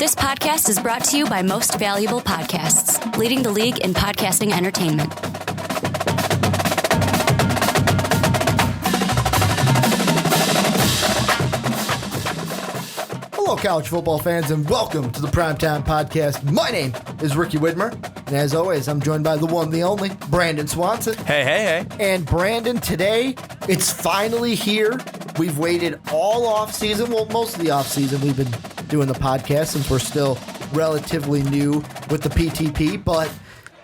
This podcast is brought to you by Most Valuable Podcasts, leading the league in podcasting entertainment. Hello, college football fans, and welcome to the Primetime Podcast. My name is Ricky Widmer, and as always, I'm joined by the one, the only, Brandon Swanson. Hey. And Brandon, today, it's finally here. We've waited all off-season, well, most of the off-season. We've been doing the podcast since we're still relatively new with the PTP, but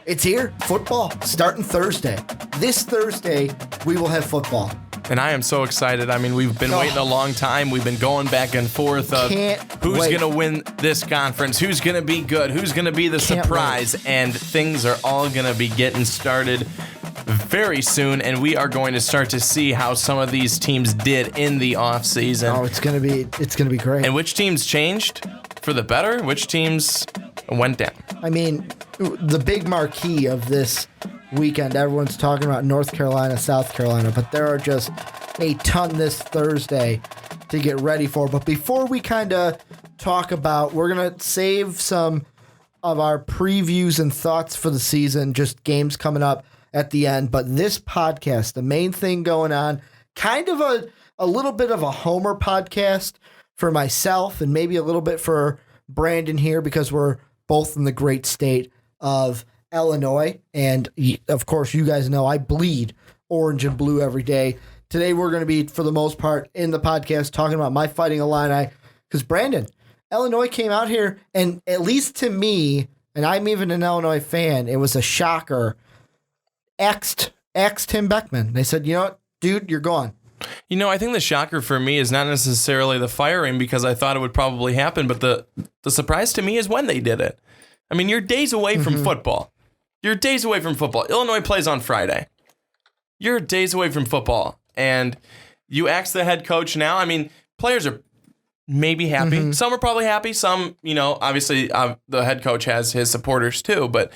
it's here. Football, starting Thursday. This Thursday, we will have football. And I am so excited. I mean, we've been waiting a long time. We've been going back and forth of who's going to win this conference, who's going to be good, who's going to be the surprise, and things are all going to be getting started very soon, and we are going to start to see how some of these teams did in the offseason. Oh, it's gonna be great. And which teams changed for the better, which teams went down. I mean, the big marquee of this weekend, everyone's talking about North Carolina, South Carolina, but there are just a ton this Thursday to get ready for. But before we kind of talk about, we're going to save some of our previews and thoughts for the season, just games coming up at the end. But this podcast, the main thing going on, kind of a little bit of a homer podcast for myself and maybe a little bit for Brandon here, because we're both in the great state of Illinois. And of course, you guys know I bleed orange and blue every day. Today, we're going to be, for the most part, in the podcast talking about my Fighting Illini, because Brandon, Illinois came out here, and at least to me, and I'm even an Illinois fan, it was a shocker. Axed Tim Beckman. They said, you know what, dude, you're gone. You know, I think the shocker for me is not necessarily the firing, because I thought it would probably happen, but the surprise to me is when they did it. I mean, you're days away from football. You're days away from football. Illinois plays on Friday. You're days away from football. And you ask the head coach now. I mean, players are maybe happy. Some are probably happy. Some, obviously the head coach has his supporters too. But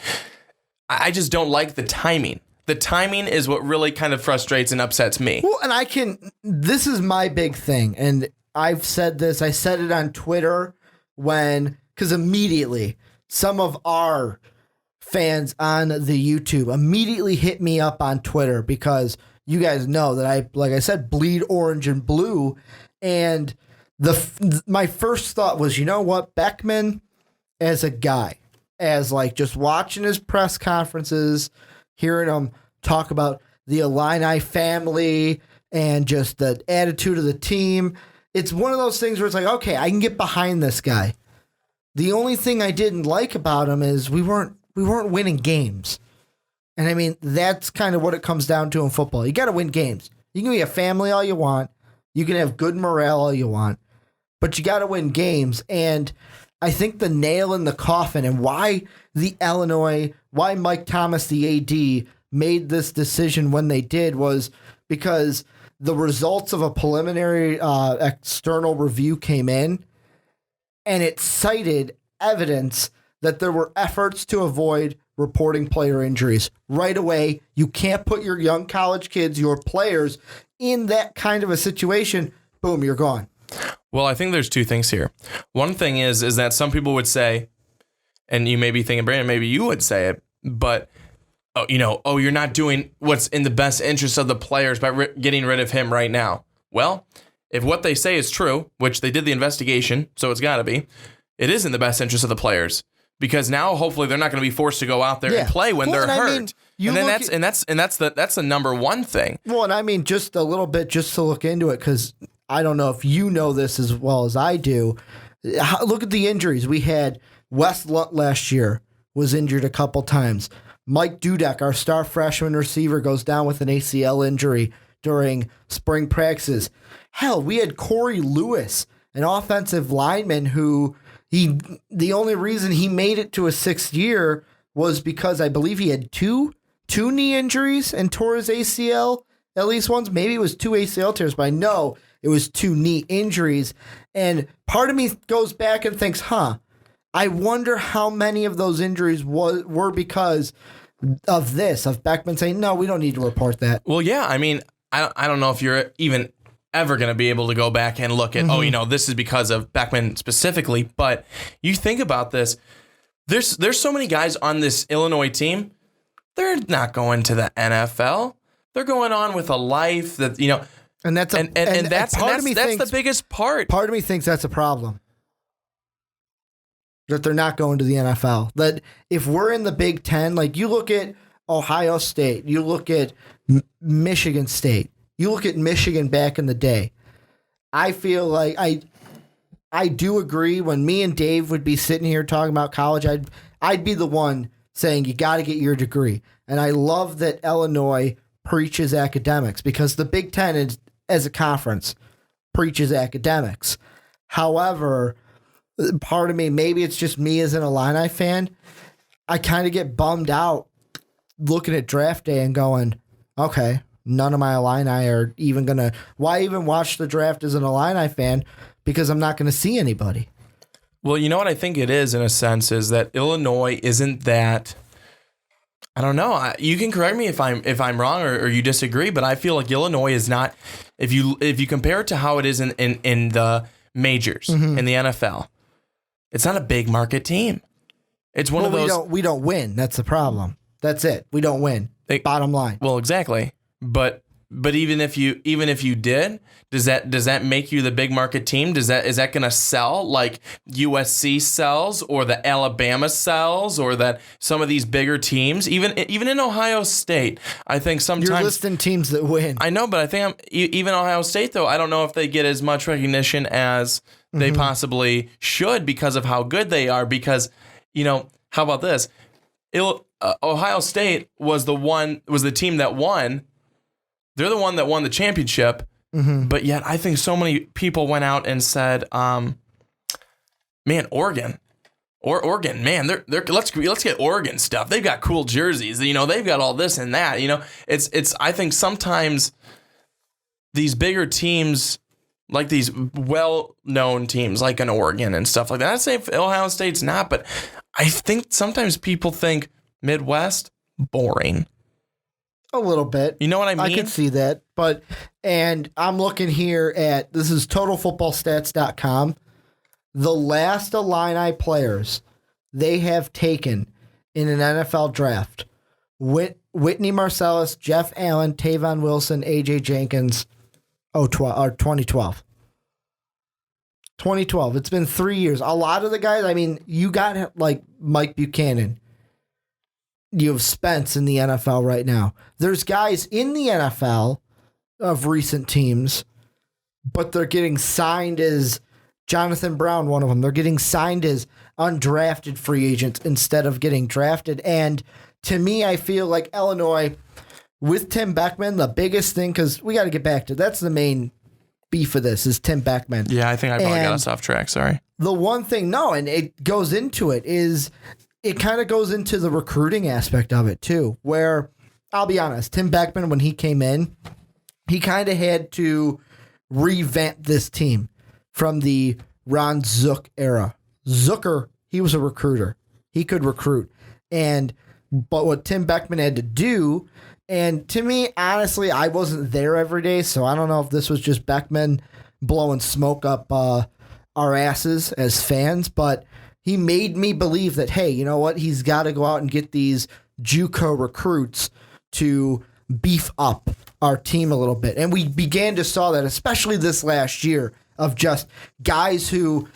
I just don't like the timing. The timing is what really kind of frustrates and upsets me. Well, and this is my big thing. And I've said this. I said it on Twitter because immediately some of our fans on the YouTube immediately hit me up on Twitter, because you guys know that like I said, bleed orange and blue. And my first thought was, you know what, Beckman as a guy, as like just watching his press conferences, hearing him talk about the Illini family and just the attitude of the team. It's one of those things where it's like, okay, I can get behind this guy. The only thing I didn't like about him is we weren't winning games. And I mean, that's kind of what it comes down to in football. You got to win games. You can be a family all you want. You can have good morale all you want, but you got to win games. And I think the nail in the coffin and why Mike Thomas, the AD, made this decision when they did was because the results of a preliminary external review came in, and it cited evidence that there were efforts to avoid reporting player injuries. Right away, you can't put your young college kids, your players, in that kind of a situation. Boom, you're gone. Well, I think there's two things here. One thing is that some people would say, and you may be thinking, Brandon, maybe you would say it, but, you're not doing what's in the best interest of the players by getting rid of him right now. Well, if what they say is true, which they did the investigation, so it's got to be, it is in the best interest of the players. Because now, hopefully, they're not going to be forced to go out there and play when they're hurt. That's the number one thing. Well, and I mean, just a little bit, just to look into it, because I don't know if you know this as well as I do. Look at the injuries. We had Wes Lunt last year was injured a couple times. Mike Dudek, our star freshman receiver, goes down with an ACL injury during spring practices. Hell, we had Corey Lewis, an offensive lineman who the only reason he made it to a sixth year was because I believe he had two knee injuries and tore his ACL at least once. Maybe it was 2 ACL tears, but I know it was 2 knee injuries. And part of me goes back and thinks, I wonder how many of those injuries were because of Beckman saying, no, we don't need to report that. Well, yeah, I mean, I don't know if you're even ever going to be able to go back and look at, this is because of Beckman specifically. But you think about this, there's so many guys on this Illinois team. They're not going to the NFL. They're going on with a life that, and that's the biggest part. Part of me thinks that's a problem. That they're not going to the NFL. That if we're in the Big Ten, like you look at Ohio State, you look at Michigan State, you look at Michigan back in the day. I feel like I do agree when me and Dave would be sitting here talking about college, I'd be the one saying you got to get your degree. And I love that Illinois preaches academics because the Big Ten is, as a conference preaches academics. However, part of me, maybe it's just me as an Illini fan, I kind of get bummed out looking at draft day and going, okay, none of my Illini are even going to, why even watch the draft as an Illini fan? Because I'm not going to see anybody. Well, you know what I think it is in a sense is that Illinois isn't that, I don't know. You can correct me if I'm wrong or you disagree, but I feel like Illinois is not, if you compare it to how it is in the majors, in the NFL, it's not a big market team. It's one of those. We don't win. That's the problem. That's it. We don't win. Bottom line. Well, exactly. But even if you did, does that make you the big market team? Is that going to sell like USC sells or the Alabama sells or that some of these bigger teams, even in Ohio State, I think sometimes you're listing teams that win. I know, but I think even Ohio State though, I don't know if they get as much recognition as they possibly should because of how good they are. Because how about this? Ohio State was the team that won. They're the one that won the championship, but yet I think so many people went out and said, "Man, Oregon, man, let's get Oregon stuff. They've got cool jerseys, they've got all this and that. It's I think sometimes these bigger teams, like these well-known teams, like an Oregon and stuff like that. I'd say Ohio State's not, but I think sometimes people think Midwest boring." A little bit. You know what I mean? I can see that. And I'm looking here at, this is totalfootballstats.com. The last Illini players they have taken in an NFL draft: Whitney Marcellus, Jeff Allen, Tavon Wilson, AJ Jenkins, 2012. 2012. It's been 3 years. A lot of the guys, you got like Mike Buchanan. You have Spence in the NFL right now. There's guys in the NFL of recent teams, but they're getting signed as Jonathan Brown, one of them. They're getting signed as undrafted free agents instead of getting drafted. And to me, I feel like Illinois, with Tim Beckman, the biggest thing, because we got to get back to, that's the main beef of this, is Tim Beckman. Yeah, I think I probably got us off track. Sorry. The one thing, and it goes into it, is it kind of goes into the recruiting aspect of it too, where I'll be honest, Tim Beckman, when he came in, he kind of had to revamp this team from the Ron Zook era. Zucker, he was a recruiter. He could recruit. But what Tim Beckman had to do, and to me, honestly, I wasn't there every day, so I don't know if this was just Beckman blowing smoke up our asses as fans, but he made me believe that, hey, you know what? He's got to go out and get these JUCO recruits to beef up our team a little bit. And we began to saw that, especially this last year, of just guys who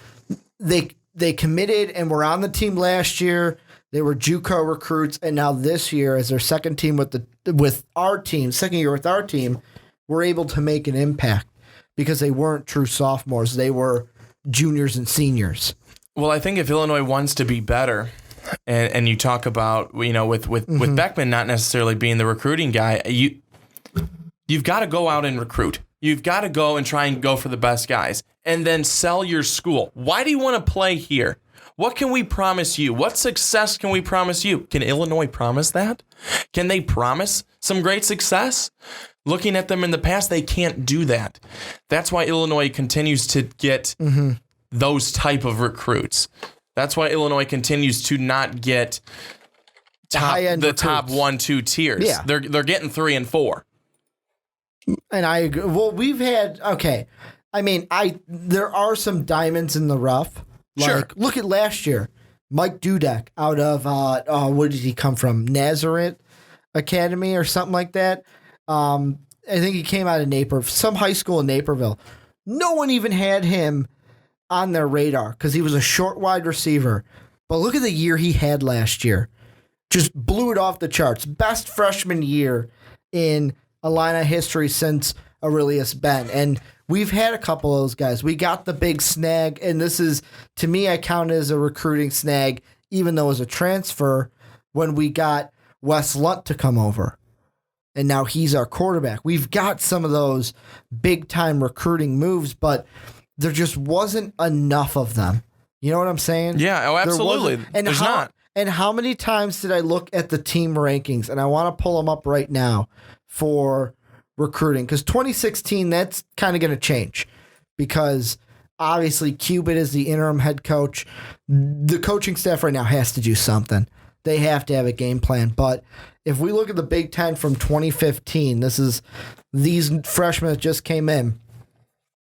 they committed and were on the team last year. They were JUCO recruits, and now this year, as their second year with our team, were able to make an impact because they weren't true sophomores. They were juniors and seniors. Well, I think if Illinois wants to be better, and you talk about, with Beckman not necessarily being the recruiting guy, you've got to go out and recruit. You've got to go and try and go for the best guys and then sell your school. Why do you want to play here? What can we promise you? What success can we promise you? Can Illinois promise that? Can they promise some great success? Looking at them in the past, they can't do that. That's why Illinois continues to get those type of recruits. That's why Illinois continues to not get top 1-2 tiers. Yeah. They're getting 3 and 4. And I agree. Well, we've had I mean, there are some diamonds in the rough. Sure. Like, look at last year, Mike Dudek out of where did he come from? Nazareth Academy or something like that. I think he came out of Naperville, some high school in Naperville. No one even had him on their radar because he was a short wide receiver. But look at the year he had last year. Just blew it off the charts. Best freshman year in Illini history since Aurelius Ben. And we've had a couple of those guys. We got the big snag, and this is, to me, I count it as a recruiting snag, even though it was a transfer, when we got Wes Lunt to come over. And now he's our quarterback. We've got some of those big-time recruiting moves, but there just wasn't enough of them. You know what I'm saying? Yeah, oh, absolutely. There's not. And how many times did I look at the team rankings, and I want to pull them up right now for recruiting? Because 2016, that's kind of going to change because obviously Cuban is the interim head coach. The coaching staff right now has to do something. They have to have a game plan. But if we look at the Big Ten from 2015, this is these freshmen that just came in.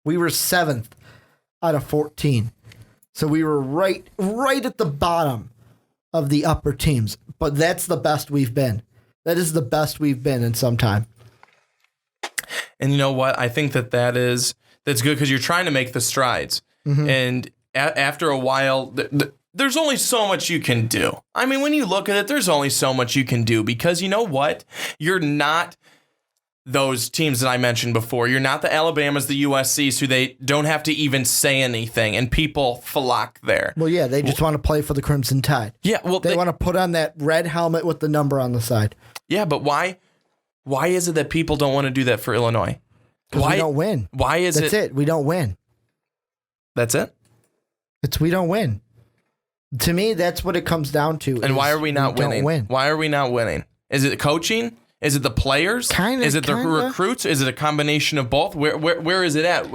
We were 7th out of 14. So we were right at the bottom of the upper teams. But that's the best we've been. That is the best we've been in some time. And you know what? I think that's good because you're trying to make the strides. Mm-hmm. And after a while, there's only so much you can do. I mean, when you look at it, there's only so much you can do because you know what? You're not those teams that I mentioned before. You're not the Alabamas, the USCs, who they don't have to even say anything, and people flock there. Well, yeah, they just want to play for the Crimson Tide. Yeah, well, they want to put on that red helmet with the number on the side. Yeah, but why? Why is it that people don't want to do that for Illinois? Because we don't win. Why is That's it. We don't win. That's it? We don't win. To me, that's what it comes down to. And why are we not winning? Don't win. Why are we not winning? Is it coaching? Is it the players? Is it the recruits? Is it a combination of both? Where is it at?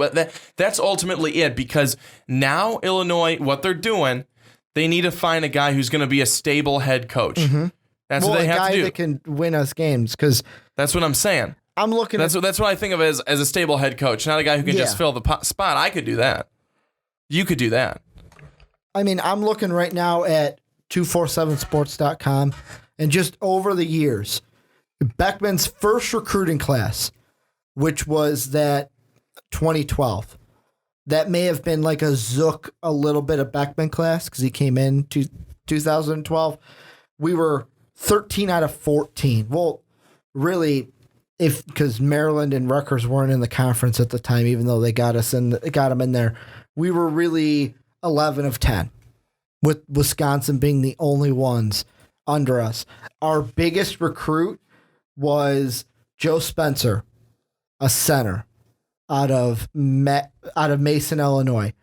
That's ultimately it, because now Illinois, what they're doing, they need to find a guy who's going to be a stable head coach. Mm-hmm. That's what they have to do. A guy that can win us games, because that's what I'm saying. I'm looking. That's what I think of as a stable head coach, not a guy who can just fill the spot. I could do that. You could do that. I mean, I'm looking right now at 247sports.com, and just over the years, Beckman's first recruiting class, which was that 2012, that may have been like a Zook, a little bit of Beckman class because he came in 2012. We were 13 out of 14. Well, really, because Maryland and Rutgers weren't in the conference at the time, even though they got them in there, we were really 11 of 10, with Wisconsin being the only ones under us. Our biggest recruit was Joe Spencer, a center out of Mason, Illinois.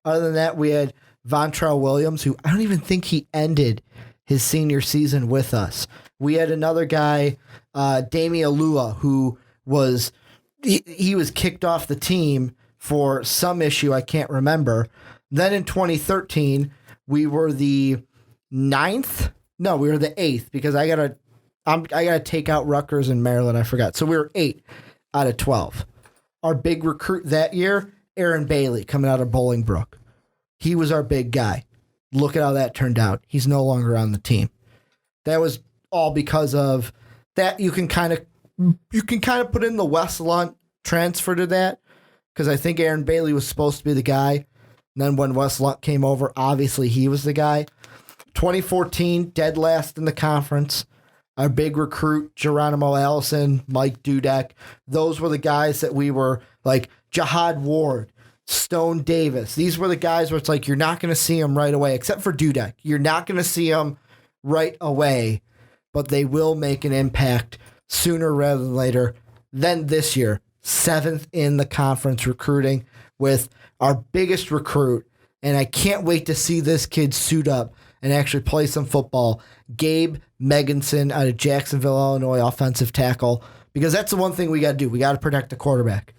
Other than that, we had Vontrell Williams, who I don't even think he ended his senior season with us. We had another guy, Damian Alua, who was he was kicked off the team for some issue I can't remember. Then in 2013, we were the 9th. No, we were the 8th because I gotta take out Rutgers and Maryland. I forgot. So we were 8 out of 12. Our big recruit that year, Aaron Bailey, coming out of Bolingbrook. He was our big guy. Look at how that turned out. He's no longer on the team. That was all because of that. You can kind of put in the Wes Lunt transfer to that, because I think Aaron Bailey was supposed to be the guy. And then when Wes Lunt came over, obviously he was the guy. 2014, dead last in the conference. Our big recruit, Geronimo Allison, Mike Dudek. Those were the guys that we were like, Jihad Ward, Stone Davis. These were the guys where it's like, you're not going to see them right away, except for Dudek. You're not going to see them right away, but they will make an impact sooner rather than later. Then this year, 7th in the conference recruiting with our biggest recruit. And I can't wait to see this kid suit up and actually play some football. Gabe Meganson out of Jacksonville, Illinois, offensive tackle, because that's the one thing we got to do. We got to protect the quarterback.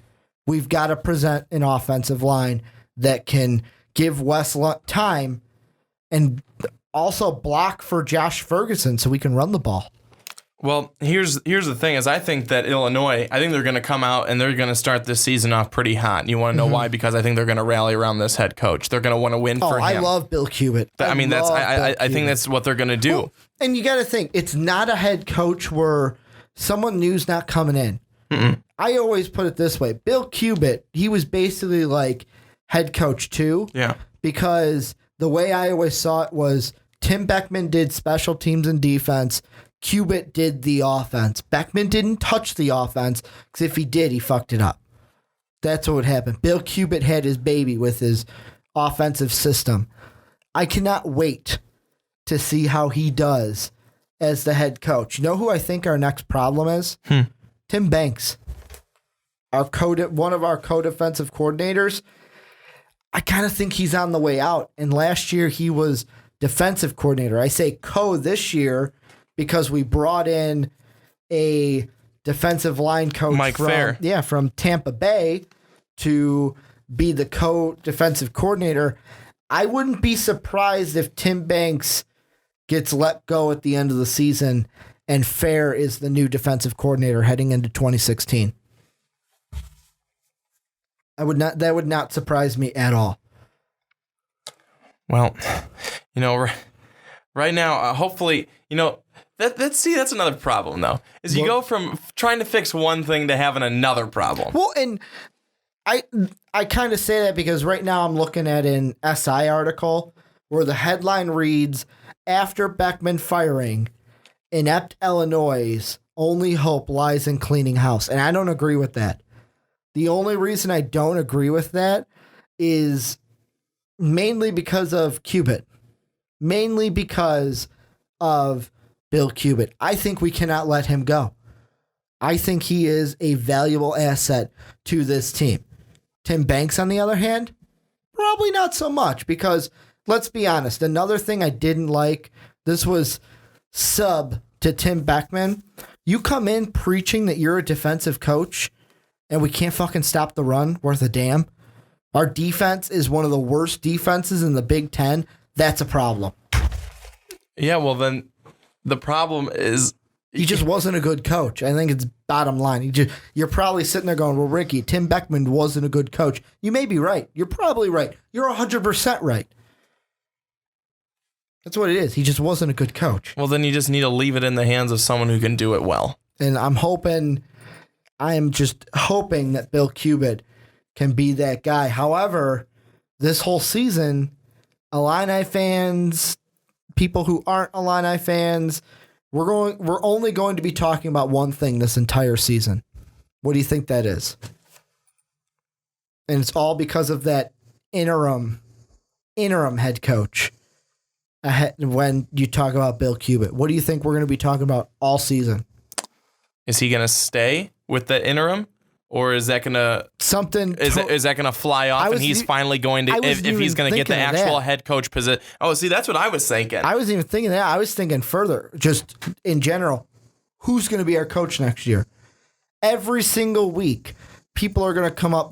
We've got to present an offensive line that can give Wes Lunt time and also block for Josh Ferguson so we can run the ball. Well, here's the thing is I think that Illinois, I think they're going to come out and they're going to start this season off pretty hot. And you want to know why? Because I think they're going to rally around this head coach. They're going to want to win for him. I love Bill Cubit. I think that's what they're going to do. Well, and you got to think, it's not a head coach where someone new's not coming in. Mm-mm. I always put it this way. Bill Cubit, he was basically like head coach too. Yeah. Because the way I always saw it was Tim Beckman did special teams and defense. Cubit did the offense. Beckman didn't touch the offense because if he did, he fucked it up. That's what would happen. Bill Cubit had his baby with his offensive system. I cannot wait to see how he does as the head coach. You know who I think our next problem is? Tim Banks, one of our co-defensive coordinators. I kind of think he's on the way out. And last year he was defensive coordinator. I say co this year because we brought in a defensive line coach Mike Fair. From Tampa Bay to be the co-defensive coordinator. I wouldn't be surprised if Tim Banks gets let go at the end of the season and Fair is the new defensive coordinator heading into 2016. That would not surprise me at all. Well, right now, hopefully, that's another problem though. Is you go from trying to fix one thing to having another problem. Well, and I kind of say that because right now I'm looking at an SI article where the headline reads, "After Beckman firing, inept Illinois' only hope lies in cleaning house." And I don't agree with that. The only reason I don't agree with that is mainly because of Cubit. Mainly because of Bill Cubit. I think we cannot let him go. I think he is a valuable asset to this team. Tim Banks, on the other hand, probably not so much because, let's be honest, another thing I didn't like, this was sub to Tim Beckman. You come in preaching that you're a defensive coach and we can't fucking stop the run worth a damn. Our defense is one of the worst defenses in the Big Ten. That's a problem. Yeah, well then the problem is he just wasn't a good coach. I think it's bottom line. You're probably sitting there going, well, Ricky, Tim Beckman wasn't a good coach. You may be right. You're probably right. You're 100% right. That's what it is. He just wasn't a good coach. Well, then you just need to leave it in the hands of someone who can do it well. And I am just hoping that Bill Cubit can be that guy. However, this whole season, Illini fans, people who aren't Illini fans, we're only going to be talking about one thing this entire season. What do you think that is? And it's all because of that interim head coach. When you talk about Bill Cubit, what do you think we're going to be talking about all season? Is he going to stay with the interim, or is that going to is that going to fly off and he's finally going to if he's going to get the actual head coach position? Oh, see, that's what I was thinking. I wasn't even thinking that. I was thinking further, just in general, who's going to be our coach next year? Every single week, people are going to come up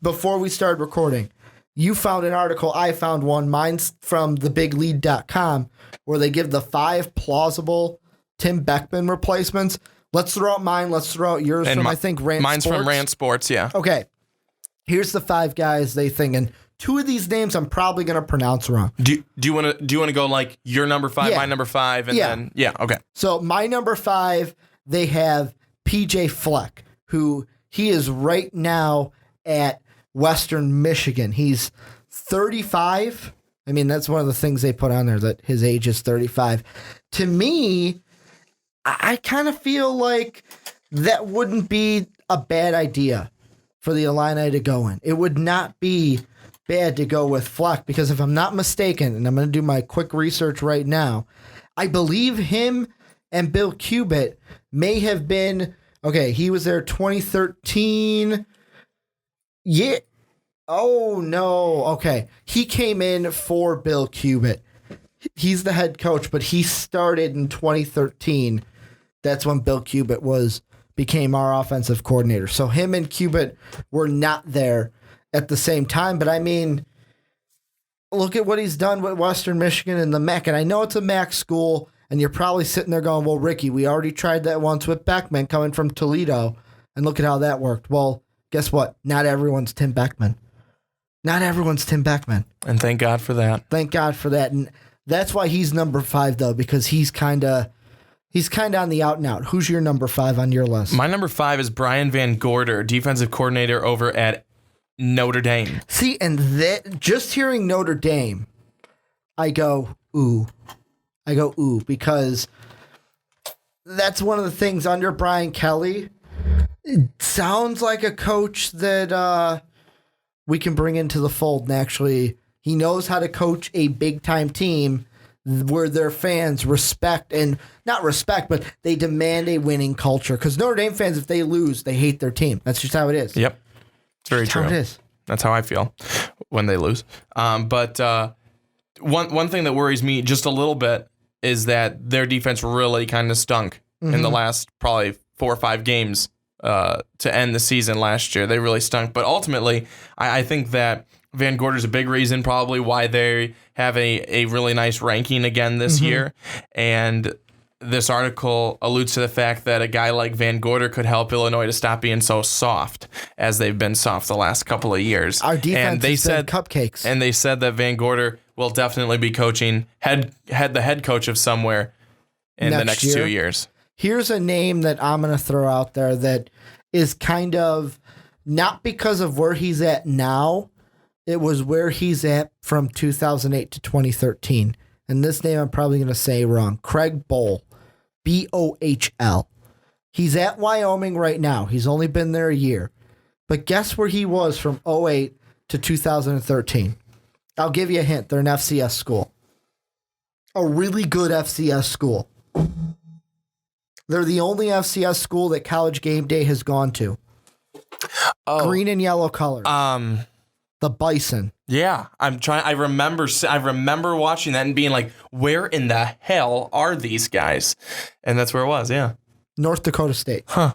before we started recording. You found an article, I found one, mine's from thebiglead.com, where they give the 5 plausible Tim Beckman replacements. Let's throw out mine. Let's throw out yours from, I think, Rant mine's Sports. From Rant Sports, yeah. Okay. Here's the 5 guys they think, and 2 of these names I'm probably going to pronounce wrong. Do you want to go like your number 5, my number 5, and then okay. So my number 5, they have PJ Fleck, who he is right now at Western Michigan. He's 35. I mean, that's one of the things they put on there, that his age is 35. To me, I kind of feel like that wouldn't be a bad idea for the Illini to go in. It would not be bad to go with Fleck because if I'm not mistaken, and I'm going to do my quick research right now, I believe him and Bill Cubit may have been, he was there 2013. Yeah. Oh, no. Okay. He came in for Bill Cubit. He's the head coach, but he started in 2013. That's when Bill Cubit became our offensive coordinator. So him and Cubit were not there at the same time. But I mean, look at what he's done with Western Michigan and the MAC. And I know it's a MAC school, And you're probably sitting there going, well, Ricky, we already tried that once with Beckman coming from Toledo, and look at how that worked. Well, guess what? Not everyone's Tim Beckman. Not everyone's Tim Beckman. And thank God for that. Thank God for that. And that's why he's number 5, though, because he's kind of on the out and out. Who's your number 5 on your list? My number 5 is Brian Van Gorder, defensive coordinator over at Notre Dame. See, and that just hearing Notre Dame, I go, ooh. Because that's one of the things under Brian Kelly. It sounds like a coach that we can bring into the fold. And actually, he knows how to coach a big-time team where their fans respect, and not respect, but they demand a winning culture. Because Notre Dame fans, if they lose, they hate their team. That's just how it is. Yep. It's very true. How it is. That's how I feel when they lose. But one thing that worries me just a little bit is that their defense really kind of stunk in the last probably 4 or 5 games to end the season last year. They really stunk. But ultimately, I think that Van Gorder's a big reason probably why they have a really nice ranking again this year. And this article alludes to the fact that a guy like Van Gorder could help Illinois to stop being so soft as they've been soft the last couple of years. Our defense has been cupcakes. And they said that Van Gorder will definitely be coaching the head coach of somewhere in the next 2 years. Here's a name that I'm going to throw out there that is kind of not because of where he's at now. It was where he's at from 2008 to 2013. And this name I'm probably going to say wrong. Craig Bohl. Bohl. He's at Wyoming right now. He's only been there a year. But guess where he was from 2008 to 2013? I'll give you a hint. They're an FCS school. A really good FCS school. They're the only FCS school that College Game Day has gone to. Oh. Green and yellow colors. The Bison. Yeah, I remember watching that and being like, where in the hell are these guys? And that's where it was, yeah. North Dakota State. Huh.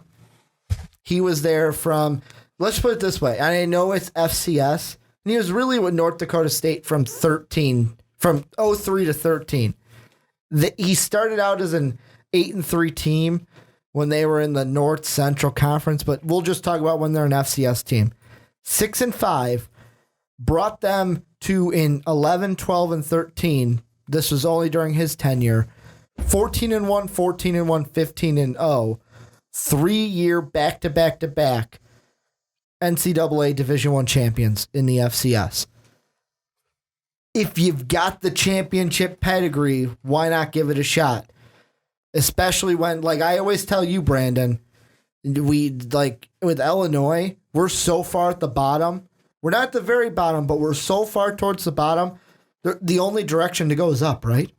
He was there from, let's put it this way. I know it's FCS, and he was really with North Dakota State from 03 to 13. He started out as an 8-3 team when they were in the North Central Conference, but we'll just talk about when they're an FCS team. 6-5. Brought them to in 11, 12, and 13. This was only during his tenure. 14-1, 14-1, 15-0. 3-year back-to-back-to-back NCAA Division I champions in the FCS. If you've got the championship pedigree, why not give it a shot? Especially when, like I always tell you, Brandon, with Illinois, we're so far at the bottom. We're not at the very bottom, but we're so far towards the bottom. The only direction to go is up, right?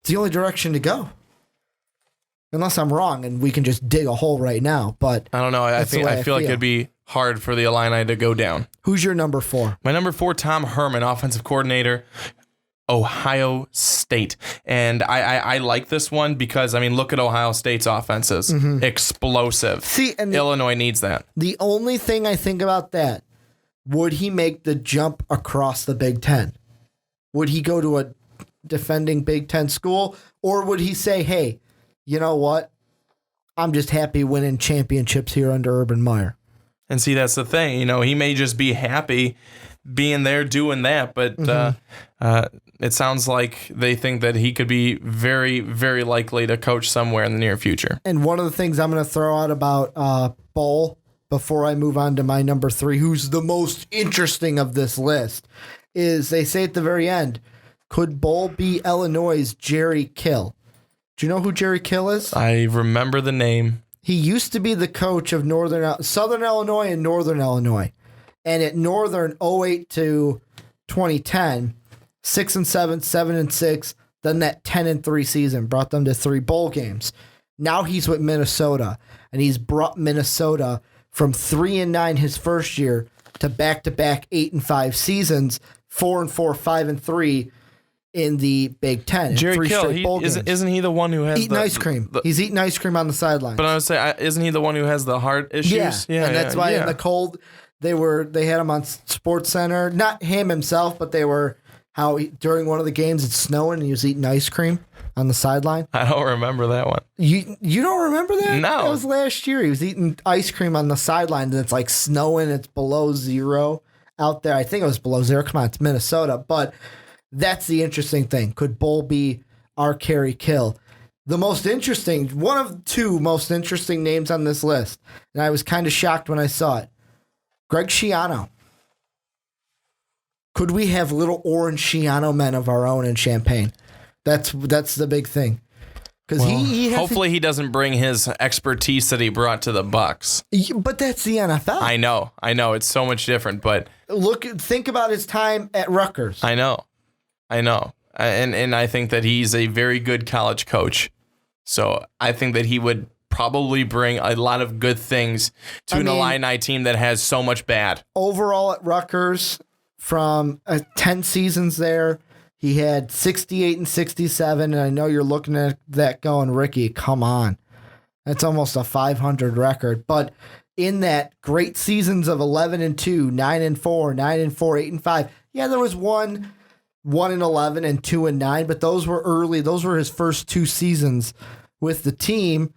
It's the only direction to go. Unless I'm wrong and we can just dig a hole right now. But I don't know. I feel like it'd be hard for the Illini to go down. Who's your number 4? My number 4, Tom Herman, offensive coordinator, Ohio State. And I like this one because, I mean, look at Ohio State's offenses. Explosive. See, and Illinois needs that. The only thing I think about that, would he make the jump across the Big Ten? Would he go to a defending Big Ten school? Or would he say, hey, you know what? I'm just happy winning championships here under Urban Meyer. And see, that's the thing. You know, he may just be happy being there doing that, but it sounds like they think that he could be very, very likely to coach somewhere in the near future. And one of the things I'm going to throw out about Bohl before I move on to my number 3, who's the most interesting of this list, is they say at the very end, could Bohl be Illinois' Jerry Kill? Do you know who Jerry Kill is? I remember the name. He used to be the coach of Southern Illinois and Northern Illinois. And at Northern, 2008 to 2010, 6-7, 7-6, then that 10-3 season brought them to 3 bowl games. Now he's with Minnesota, and he's brought Minnesota from 3-9 his first year to back-to-back 8-5 seasons, 4-4, 5-3 in the Big Ten. Jerry Kill, isn't he the one who has eating ice cream? He's eating ice cream on the sidelines. But I would say, isn't he the one who has the heart issues? Yeah, and that's why in the cold they had him on Sports Center. Not him himself, but they were how during one of the games it's snowing and he was eating ice cream on the sideline. I don't remember that one. You don't remember that? No. That was last year. He was eating ice cream on the sideline and it's like snowing. It's below zero out there. I think it was below zero. Come on, it's Minnesota. But that's the interesting thing. Could Bull be our carry kill? The most interesting, one of two most interesting names on this list, and I was kind of shocked when I saw it, Greg Schiano. Could we have little orange Schiano men of our own in Champaign? That's the big thing. Because hopefully he doesn't bring his expertise that he brought to the Bucks. But that's the NFL. I know. It's so much different. But think about his time at Rutgers. I know, and I think that he's a very good college coach. So I think that he would probably bring a lot of good things to an Illini team that has so much bad. Overall at Rutgers, from 10 seasons there, he had 68 and 67. And I know you're looking at that going, Ricky, come on. That's almost a 500 record. But in that, great seasons of 11 and 2, 9 and 4, 9 and 4, 8 and 5. Yeah, there was 1 and 11 and 2 and 9, but those were early. Those were his first 2 seasons with the team.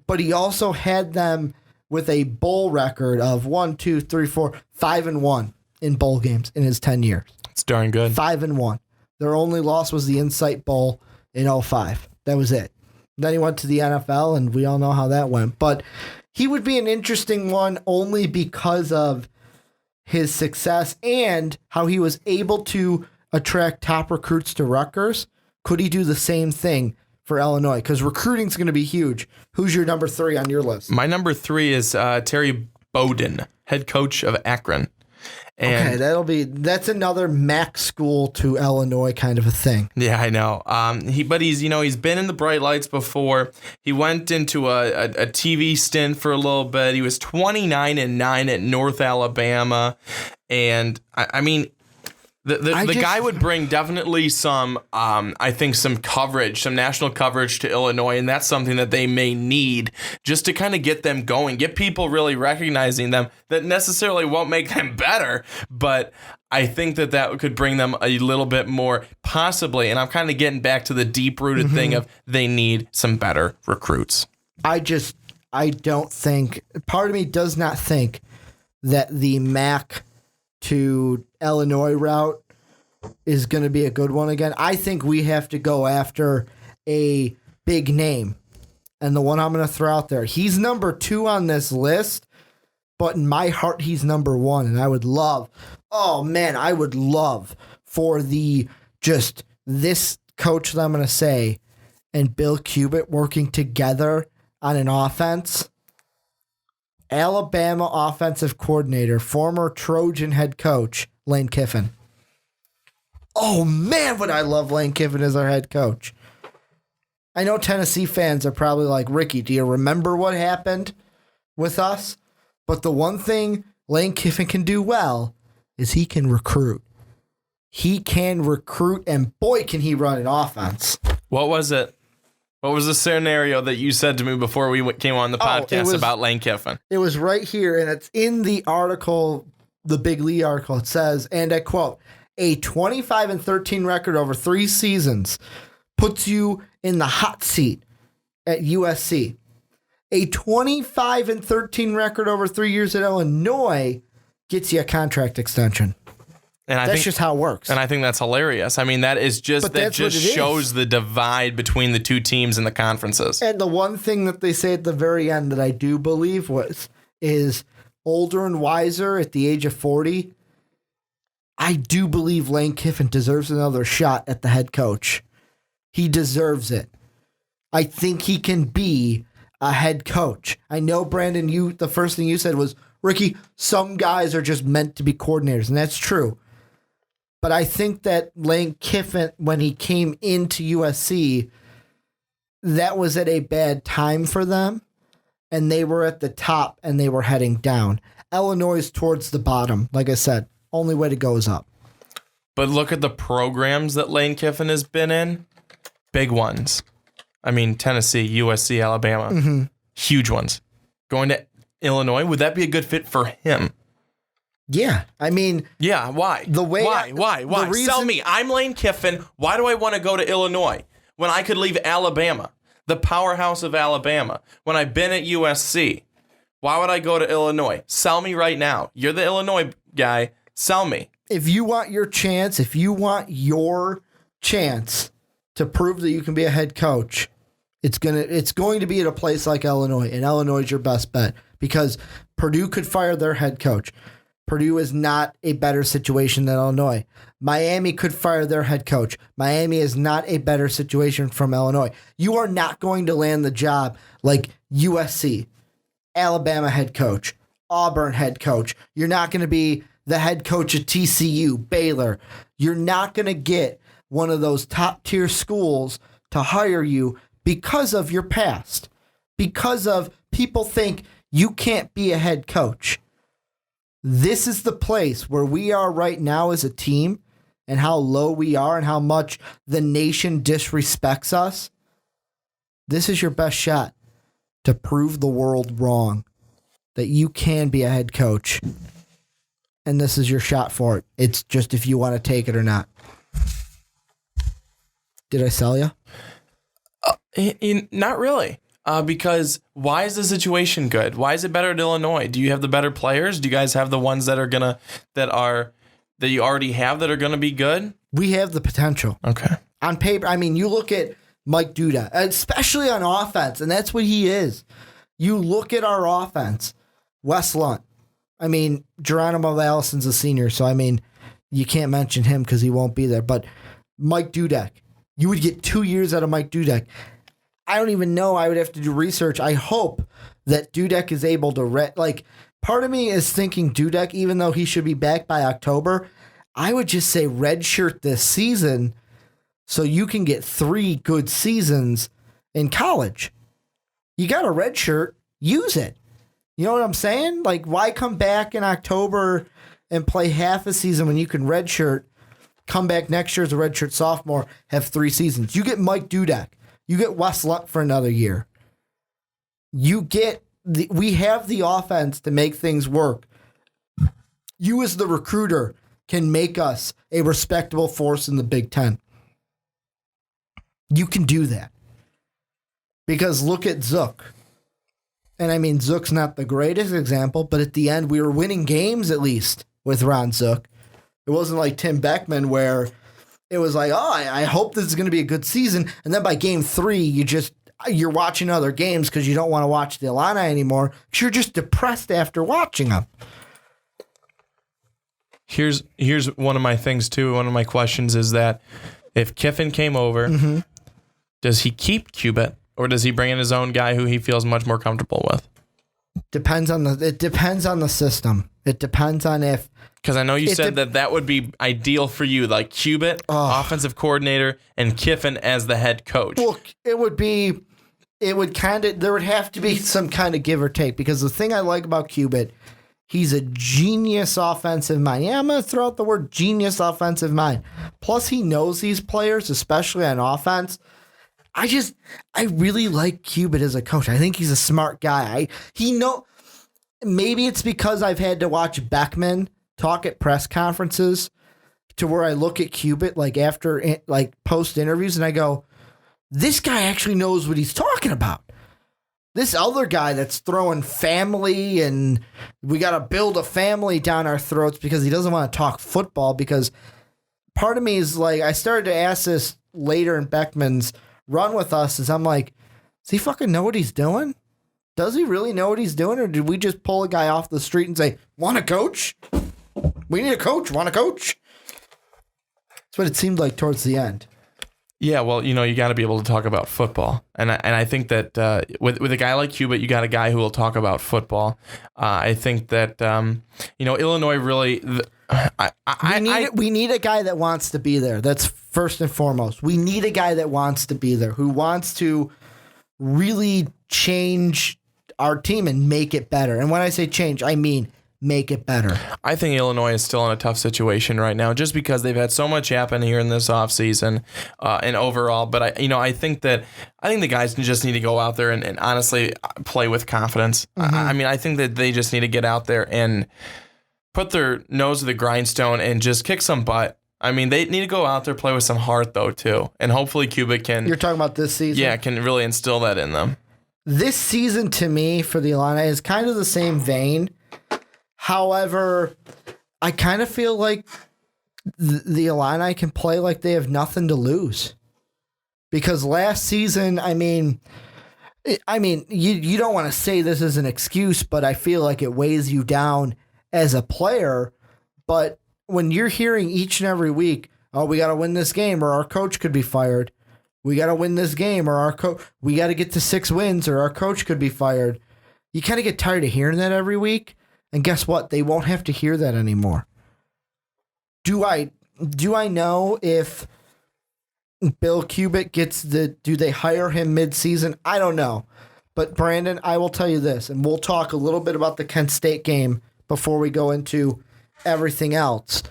But he also had them with a bowl record of 1, 2, 3, 4, 5 and 1 in bowl games in his 10 years. It's darn good. 5 and 1. Their only loss was the Insight Bowl in 2005. That was it. Then he went to the NFL, and we all know how that went. But he would be an interesting one only because of his success and how he was able to attract top recruits to Rutgers. Could he do the same thing for Illinois? Because recruiting is going to be huge. Who's your number 3 on your list? My number 3 is Terry Bowden, head coach of Akron. And okay, that's another MAC school to Illinois kind of a thing. Yeah, I know. He's been in the bright lights before. He went into a TV stint for a little bit. He was 29-9 at North Alabama, and I mean, the guy would bring definitely some, I think, some coverage, some national coverage to Illinois, and that's something that they may need just to kind of get them going, get people really recognizing them. That necessarily won't make them better, but I think that could bring them a little bit more, possibly, and I'm kind of getting back to the deep-rooted thing of they need some better recruits. I don't think, part of me does not think that the MAC to Illinois route is going to be a good one again. I think we have to go after a big name. And the one I'm going to throw out there, he's number 2 on this list, but in my heart, he's number 1. And I would love for this coach that I'm going to say and Bill Cubitt working together on an offense. Alabama offensive coordinator, former Trojan head coach, Lane Kiffin. Oh, man, would I love Lane Kiffin as our head coach. I know Tennessee fans are probably like, Ricky, do you remember what happened with us? But the one thing Lane Kiffin can do well is he can recruit. He can recruit, and boy, can he run an offense. What was it? What was the scenario that you said to me before we came on the podcast about Lane Kiffin? It was right here, and it's in the article, the Big Lee article. It says, and I quote, a 25-13 record over 3 seasons puts you in the hot seat at USC. A 25-13 record over 3 years at Illinois gets you a contract extension. And that's just how it works. And I think that's hilarious. I mean, that just shows the divide between the two teams in the conferences. And the one thing that they say at the very end that I do believe is older and wiser at the age of 40. I do believe Lane Kiffin deserves another shot at the head coach. He deserves it. I think he can be a head coach. I know, Brandon, the first thing you said was, Ricky, some guys are just meant to be coordinators, and that's true. But I think that Lane Kiffin, when he came into USC, that was at a bad time for them, and they were at the top, and they were heading down. Illinois is towards the bottom. Like I said, only way to go is up. But look at the programs that Lane Kiffin has been in. Big ones. I mean, Tennessee, USC, Alabama. Huge ones. Going to Illinois, would that be a good fit for him? Yeah, I mean, Yeah, why? Why? Sell me. I'm Lane Kiffin. Why do I want to go to Illinois when I could leave Alabama, the powerhouse of Alabama, when I've been at USC? Why would I go to Illinois? Sell me right now. You're the Illinois guy. Sell me. If you want your chance, to prove that you can be a head coach, it's going to be at a place like Illinois, and Illinois is your best bet because Purdue could fire their head coach. Purdue is not a better situation than Illinois. Miami could fire their head coach. Miami is not a better situation from Illinois. You are not going to land the job like USC, Alabama head coach, Auburn head coach. You're not going to be the head coach at TCU, Baylor. You're not going to get one of those top tier schools to hire you because of your past, because of people think you can't be a head coach. This is the place where we are right now as a team and how low we are and how much the nation disrespects us. This is your best shot to prove the world wrong, that you can be a head coach. And this is your shot for it. It's just if you want to take it or not. Did I sell you? Not really. Because why is the situation good? Why is it better at Illinois? Do you have the better players? Do you guys have the ones that you already have that are gonna be good? We have the potential. Okay. On paper, I mean, you look at Mike Duda, especially on offense, and that's what he is. You look at our offense, Wes Lunt. I mean, Geronimo Allison's a senior, so I mean, you can't mention him because he won't be there. But Mike Dudek, you would get 2 years out of Mike Dudek. I don't even know. I would have to do research. I hope that Dudek is able to part of me is thinking Dudek, even though he should be back by October, I would just say redshirt this season so you can get 3 good seasons in college. You got a redshirt, use it. You know what I'm saying? Like, why come back in October and play half a season when you can redshirt, come back next year as a redshirt sophomore, have 3 seasons? You get Mike Dudek. You get Wes Lunt for another year. We have the offense to make things work. You as the recruiter can make us a respectable force in the Big Ten. You can do that. Because look at Zook. And I mean, Zook's not the greatest example, but at the end, we were winning games at least with Ron Zook. It wasn't like Tim Beckman where it was like, oh, I hope this is going to be a good season. And then by game 3, you're watching other games because you don't want to watch the Illini anymore because you're just depressed after watching them. Here's one of my things, too. One of my questions is that if Kiffin came over, does he keep Cubitt or does he bring in his own guy who he feels much more comfortable with? It depends on the system. It depends on if. Because I know you said that would be ideal for you, like Cubitt, offensive coordinator, and Kiffin as the head coach. Well, there would have to be some kind of give or take because the thing I like about Cubitt, he's a genius offensive mind. Yeah, I'm going to throw out the word genius offensive mind. Plus, he knows these players, especially on offense. I really like Cubitt as a coach. I think he's a smart guy. Maybe it's because I've had to watch Beckman talk at press conferences to where I look at Cubitt after post interviews and I go, this guy actually knows what he's talking about. This other guy that's throwing family and we got to build a family down our throats because he doesn't want to talk football, because part of me is like, I started to ask this later in Beckman's run with us, is I'm like, does he fucking know what he's doing? Does he really know what he's doing? Or did we just pull a guy off the street and say, want a coach? We need a coach. Want a coach? That's what it seemed like towards the end. Yeah, well, you got to be able to talk about football. And I think that with a guy like Cubitt, you got a guy who will talk about football. I think that, Illinois really... We need a guy that wants to be there. That's first and foremost. We need a guy that wants to be there, who wants to really change our team and make it better. And when I say change, I mean make it better. I think Illinois is still in a tough situation right now just because they've had so much happen here in this offseason and overall. But I think the guys just need to go out there and honestly play with confidence. I think that they just need to get out there and put their nose to the grindstone and just kick some butt. I mean, they need to go out there, play with some heart, though, too. And hopefully Cubic can... You're talking about this season? Yeah, can really instill that in them. This season, to me, for the Illini, is kind of the same vein. However, I kind of feel like the Illini can play like they have nothing to lose. Because last season, I mean, you don't want to say this as an excuse, but I feel like it weighs you down as a player. But when you're hearing each and every week, oh, we got to win this game or our coach could be fired. We got to win this game or we got to get to 6 wins or our coach could be fired. You kind of get tired of hearing that every week. And guess what? They won't have to hear that anymore. Do I know if Bill Cubic do they hire him mid-season? I don't know. But Brandon, I will tell you this, and we'll talk a little bit about the Kent State game before we go into everything else.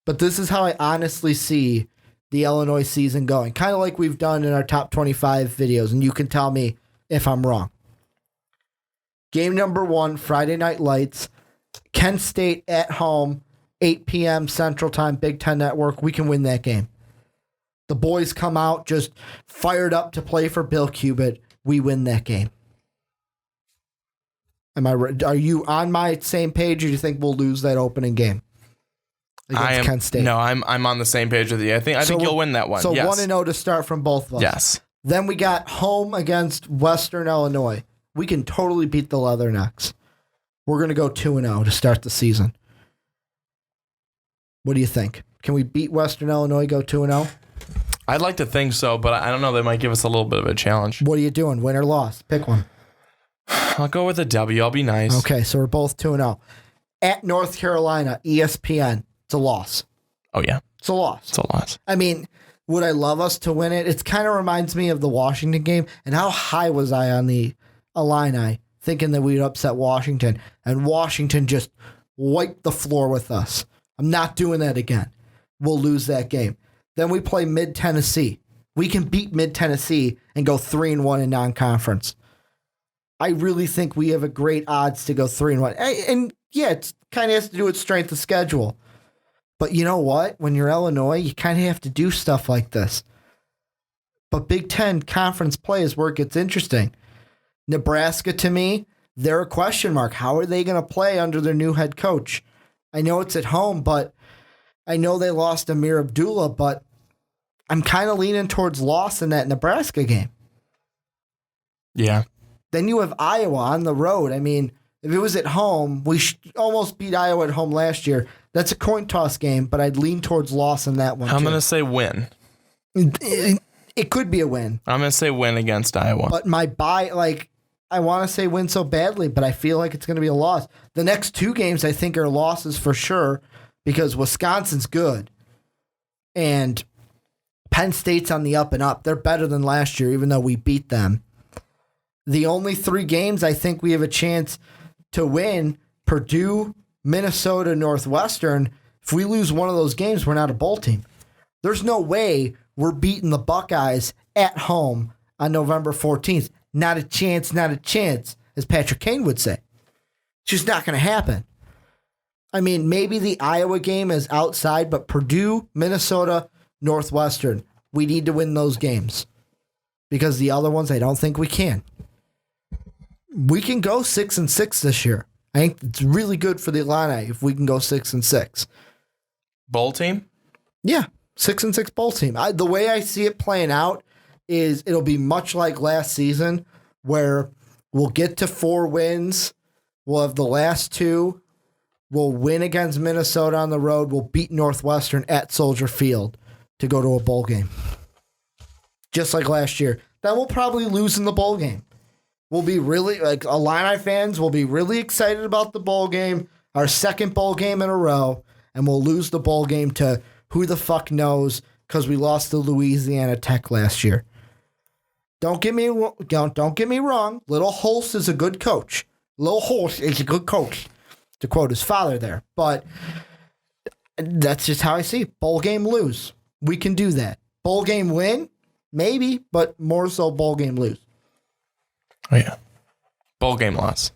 But this is how I honestly see the Illinois season going, kind of like we've done in our top 25 videos, and you can tell me if I'm wrong. Game number 1, Friday Night Lights, Kent State at home, 8 p.m. Central Time, Big Ten Network. We can win that game. The boys come out just fired up to play for Bill Cubic. We win that game. Are you on my same page, or do you think we'll lose that opening game against Kent State? No, I'm on the same page with you. I think you'll win that one. So yes. 1-0 to start from both of us. Yes. Then we got home against Western Illinois. We can totally beat the Leathernecks. We're going to go 2-0 to start the season. What do you think? Can we beat Western Illinois, go 2-0? I'd like to think so, but I don't know. They might give us a little bit of a challenge. What are you doing? Win or loss? Pick one. I'll go with a W. I'll be nice. Okay, so we're both 2-0. At North Carolina, ESPN, it's a loss. Oh, yeah. It's a loss. It's a loss. I mean, would I love us to win it? It kind of reminds me of the Washington game. And how high was I on the Illini thinking that we'd upset Washington? And Washington just wiped the floor with us. I'm not doing that again. We'll lose that game. Then we play Mid-Tennessee. We can beat Mid-Tennessee and go 3-1 in non-conference. I really think we have a great odds to go 3-1. And yeah, it kind of has to do with strength of schedule. But you know what? When you're Illinois, you kind of have to do stuff like this. But Big Ten conference play is where it gets interesting. Nebraska, to me, they're a question mark. How are they going to play under their new head coach? I know it's at home, but I know they lost Amir Abdullah, but I'm kind of leaning towards loss in that Nebraska game. Yeah. Then you have Iowa on the road. I mean, if it was at home, we almost beat Iowa at home last year. That's a coin toss game, but I'd lean towards loss in that one. I'm going to say win. It could be a win. I'm going to say win against Iowa. But I want to say win so badly, but I feel like it's going to be a loss. The next 2 games, I think, are losses for sure because Wisconsin's good. And Penn State's on the up and up. They're better than last year, even though we beat them. The only 3 games I think we have a chance to win, Purdue, Minnesota, Northwestern. If we lose one of those games, we're not a bowl team. There's no way we're beating the Buckeyes at home on November 14th. Not a chance, as Patrick Kane would say. It's just not going to happen. I mean, maybe the Iowa game is outside, but Purdue, Minnesota, Northwestern, we need to win those games. Because the other ones, I don't think we can. We can go 6-6 this year. I think it's really good for the Illini if we can go 6-6. Bowl team? Yeah, 6-6 bowl team. The way I see it playing out is it'll be much like last season where we'll get to 4 wins. We'll have the last 2. We'll win against Minnesota on the road. We'll beat Northwestern at Soldier Field to go to a bowl game. Just like last year. Then we'll probably lose in the bowl game. We'll be really, Illini fans will be really excited about the bowl game, our second bowl game in a row, and we'll lose the bowl game to who the fuck knows because we lost to Louisiana Tech last year. Don't get me wrong. Little Holst is a good coach. Little Holst is a good coach, to quote his father there. But that's just how I see it. Bowl game lose. We can do that. Bowl game win? Maybe, but more so bowl game lose. Oh, yeah. Bowl game loss.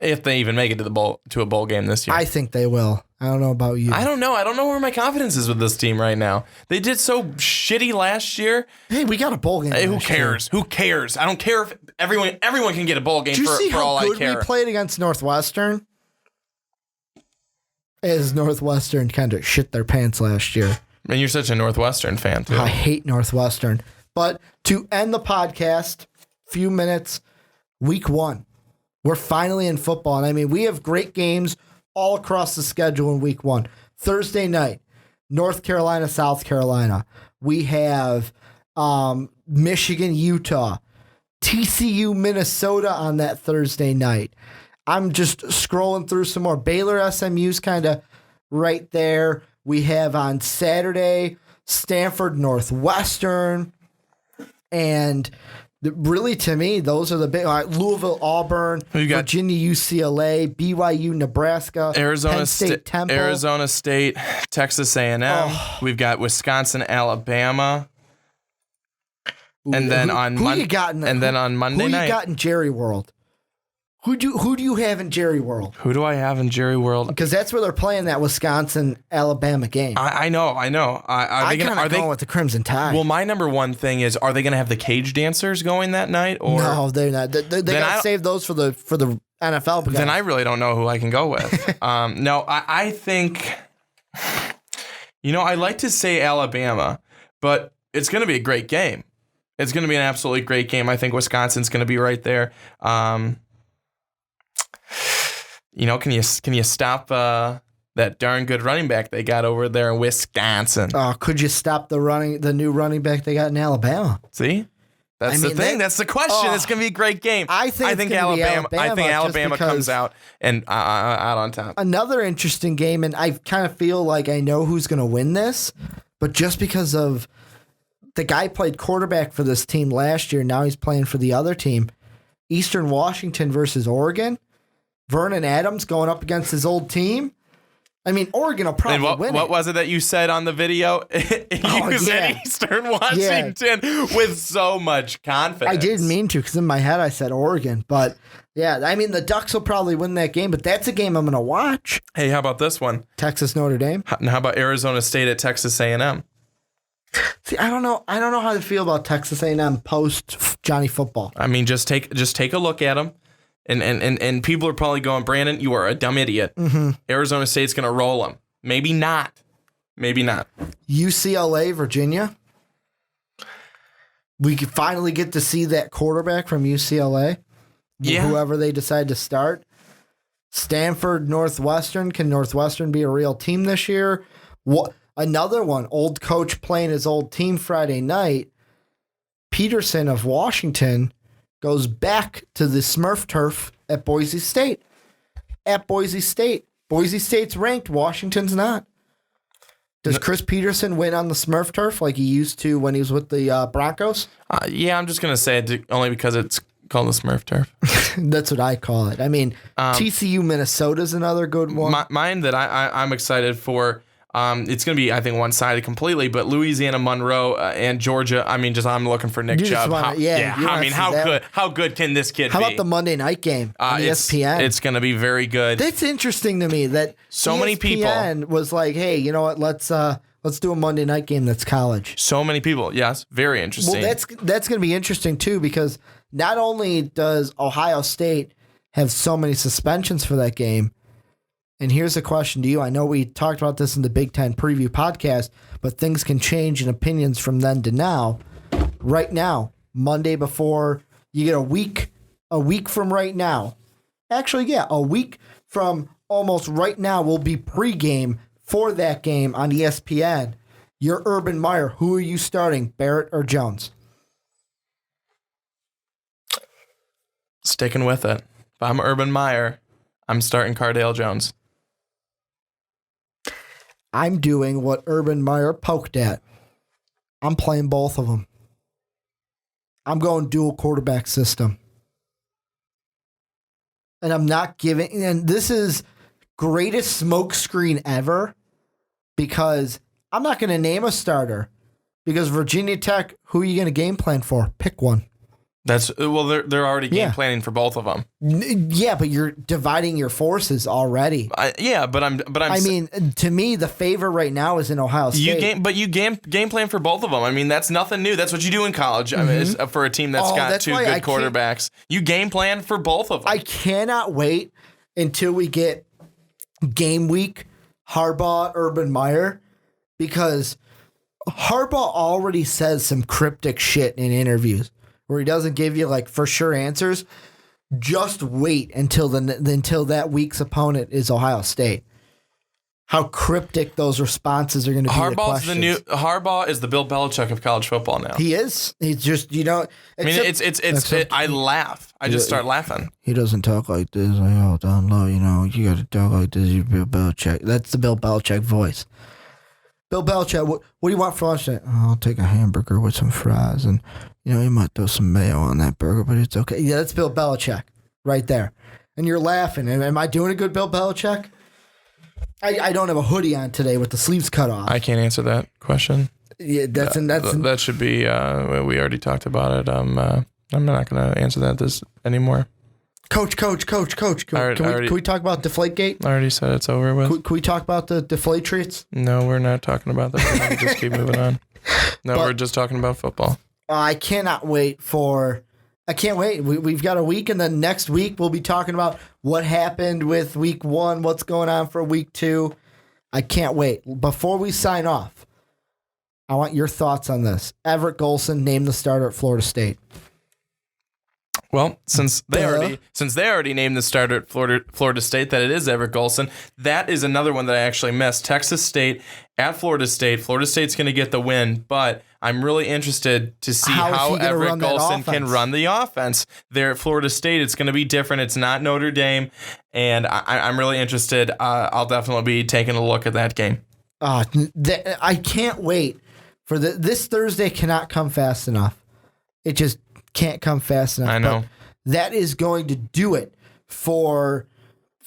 If they even make it to a bowl game this year. I think they will. I don't know about you. I don't know. I don't know where my confidence is with this team right now. They did so shitty last year. Hey, we got a bowl game. Hey, who cares? Who cares? I don't care if everyone can get a bowl game. Did you see all how I good care. we played against Northwestern? As Northwestern kind of shit their pants last year. And you're such a Northwestern fan, too. I hate Northwestern. But to end the podcast, few minutes, week 1. We're finally in football. And I mean, we have great games all across the schedule in week 1. Thursday night, North Carolina, South Carolina. We have Michigan, Utah, TCU, Minnesota on that Thursday night. I'm just scrolling through some more. Baylor, SMU's kind of right there. We have on Saturday, Stanford, Northwestern. And really, to me, those are the big Louisville, Auburn, Virginia, UCLA, BYU, Nebraska, Penn State, Temple, Arizona State, Texas A&M. We've got Wisconsin, Alabama, and then on Monday night, who you got in Jerry World? Who do you have in Jerry World? Who do I have in Jerry World? Because that's where they're playing that Wisconsin Alabama game. I know. Are they going with the Crimson Tide? Well, my number one thing is, are they going to have the cage dancers going that night? Or no, they're not. They got to save those for the NFL. Then I really don't know who I can go with. No, I think, I like to say Alabama, but it's going to be a great game. It's going to be an absolutely great game. I think Wisconsin's going to be right there. Can you stop that darn good running back they got over there in Wisconsin? Could you stop the new running back they got in Alabama? See, that's the thing. That's the question. It's going to be a great game. I think Alabama comes out out on top. Another interesting game, and I kind of feel like I know who's going to win this, but just because of the guy played quarterback for this team last year, now he's playing for the other team. Eastern Washington versus Oregon. Vernon Adams going up against his old team. I mean, Oregon will probably win. What was it that you said on the video? You said Eastern Washington with so much confidence. I didn't mean to, because in my head I said Oregon. But yeah, I mean, the Ducks will probably win that game, but that's a game I'm going to watch. Hey, how about this one? Texas Notre Dame. How about Arizona State at Texas A&M? See, I don't know how to feel about Texas A&M post Johnny Football. I mean, just take a look at them. And people are probably going, Brandon, you are a dumb idiot. Mm-hmm. Arizona State's going to roll them. Maybe not. UCLA, Virginia. We could finally get to see that quarterback from UCLA. Yeah. Whoever they decide to start. Stanford, Northwestern. Can Northwestern be a real team this year? Another one, old coach playing his old team Friday night. Peterson of Washington goes back to the Smurf turf at Boise State. Boise State's ranked. Washington's not. Does Chris Peterson win on the Smurf turf like he used to when he was with the Broncos? Yeah, I'm just going to say it only because it's called the Smurf turf. That's what I call it. I mean, TCU, Minnesota's another good one. Mine that I'm excited for, it's going to be, I think, one-sided completely, but Louisiana, Monroe, and Georgia, I mean, I'm looking for Nick Chubb. How good can this kid be? How about the Monday night game on ESPN? It's going to be very good. That's interesting to me that so ESPN many people was like, hey, you know what, let's do a Monday night game that's college. So many people, yes, very interesting. Well, that's going to be interesting, too, because not only does Ohio State have so many suspensions for that game, and here's a question to you. I know we talked about this in the Big Ten preview podcast, but things can change in opinions from then to now. Right now, Monday before, you get a week from right now. Actually, yeah, a week from almost right now will be pregame for that game on ESPN. You're Urban Meyer. Who are you starting, Barrett or Jones? Sticking with it. If I'm Urban Meyer, I'm starting Cardale Jones. I'm doing what Urban Meyer poked at. I'm playing both of them. I'm going dual quarterback system. And I'm not giving, and this is greatest smokescreen ever, because I'm not going to name a starter, because Virginia Tech, who are you going to game plan for? Pick one. They're already game planning for both of them. Yeah, but you're dividing your forces already. I mean, to me, the favor right now is in Ohio State. You game plan for both of them. I mean, that's nothing new. That's what you do in college. I mean, for a team that's got two good quarterbacks. You game plan for both of them. I cannot wait until we get game week Harbaugh, Urban Meyer, because Harbaugh already says some cryptic shit in interviews where he doesn't give you like for sure answers. Just wait until that week's opponent is Ohio State. How cryptic those responses are going to be. Harbaugh is the Bill Belichick of college football now. He is. He's just, I laugh. I just start laughing. He doesn't talk like this. Like, oh, down low, you got to talk like this. You're Bill Belichick. That's the Bill Belichick voice. Bill Belichick, what do you want for lunch today? Oh, I'll take a hamburger with some fries, and you might throw some mayo on that burger, but it's okay. Yeah, that's Bill Belichick right there. And you're laughing. Am I doing a good Bill Belichick? I don't have a hoodie on today with the sleeves cut off. I can't answer that question. Yeah, that should be. We already talked about it. I'm not going to answer that anymore. Coach. Can we talk about Deflategate? I already said it's over with. Can we talk about the Deflate treats? No, we're not talking about that. We're going to just keep moving on. No, we're just talking about football. I can't wait. We've got a week, and then next week we'll be talking about what happened with week 1, what's going on for week 2. I can't wait. Before we sign off, I want your thoughts on this. Everett Golson named the starter at Florida State. Well, since they already named the starter at Florida State that it is Everett Golson, that is another one that I actually missed. Texas State at Florida State. Florida State's going to get the win, but I'm really interested to see how Everett Golson can run the offense. There at Florida State, it's going to be different. It's not Notre Dame, and I'm really interested. I'll definitely be taking a look at that game. I can't wait for this Thursday. Cannot come fast enough. It just can't come fast enough. I know. But that is going to do it for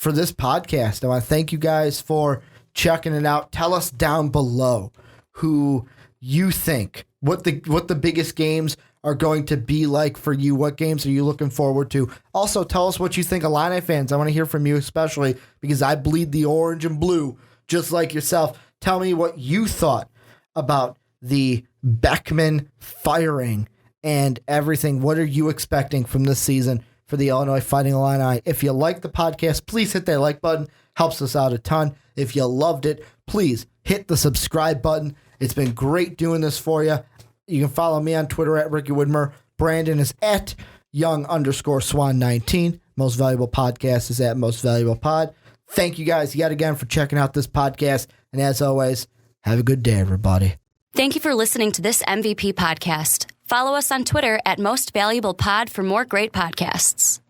this podcast. I want to thank you guys for checking it out. Tell us down below who you think, what the biggest games are going to be like for you. What games are you looking forward to? Also, tell us what you think of Illini fans. I want to hear from you, especially because I bleed the orange and blue just like yourself. Tell me what you thought about the Beckman firing and everything. What are you expecting from this season for the Illinois Fighting Illini? If you like the podcast, please hit that like button. Helps us out a ton. If you loved it, please hit the subscribe button. It's been great doing this for you. You can follow me on Twitter at Ricky Widmer. Brandon is at young_swan19. Most Valuable Podcast is at Most Valuable Pod. Thank you guys yet again for checking out this podcast. And as always, have a good day, everybody. Thank you for listening to this MVP podcast. Follow us on Twitter at Most Valuable Pod for more great podcasts.